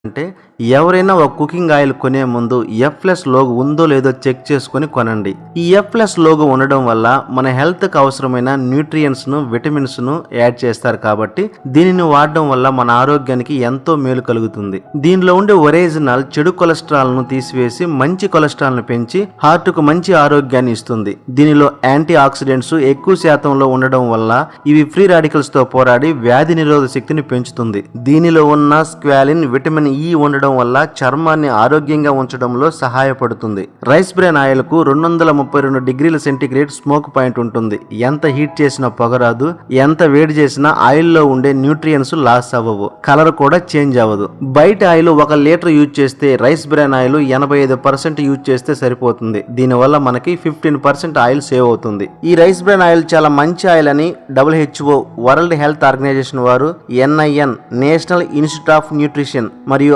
అంటే ఎవరైనా ఒక కుకింగ్ ఆయిల్ కొనే ముందు ఎఫ్ఎస్ లోగో ఉందో లేదో చెక్ చేసుకుని కొనండి. ఈ ఎఫ్ఎస్ లోగో ఉండడం వల్ల మన హెల్త్ కు అవసరమైన న్యూట్రియంట్స్ ను విటమిన్స్ ను యాడ్ చేస్తారు కాబట్టి దీనిని వాడడం వల్ల మన ఆరోగ్యానికి ఎంతో మేలు కలుగుతుంది. దీనిలో ఉండే ఒరిజినల్ చెడు కొలెస్ట్రాల్ ను తీసివేసి మంచి కొలెస్ట్రాల్ ను పెంచి హార్ట్ కు మంచి ఆరోగ్యాన్ని ఇస్తుంది. దీనిలో యాంటీ ఆక్సిడెంట్స్ ఎక్కువ శాతంలో ఉండడం వల్ల ఇవి ఫ్రీ రాడికల్స్ తో పోరాడి వ్యాధి నిరోధక శక్తిని పెంచుతుంది. దీనిలో ఉన్న స్క్వాలిన్, విటమిన్ ఈ ఉండడం వల్ల చర్మాన్ని ఆరోగ్యంగా ఉంచడంలో సహాయపడుతుంది. రైస్ బ్రాన్ ఆయిల్ కు 232 డిగ్రీల సెంటీగ్రేడ్ స్మోక్ పాయింట్ ఉంటుంది. ఎంత హీట్ చేసినా పొగరాదు, ఎంత వేడి చేసినా ఆయిల్ లో ఉండే న్యూట్రియన్స్ లాస్ అవ్వవు, కలర్ కూడా చేంజ్ అవ్వదు. బయట ఆయిల్ 1 లీటర్ యూజ్ చేస్తే రైస్ బ్రాన్ ఆయిల్ 85% యూజ్ చేస్తే సరిపోతుంది. దీనివల్ల మనకి 15% ఆయిల్ సేవ్ అవుతుంది. ఈ రైస్ బ్రాన్ ఆయిల్ చాలా మంచి ఆయిల్ అని WHO వరల్డ్ హెల్త్ ఆర్గనైజేషన్ వారు, NIN national institute of nutrition మరియు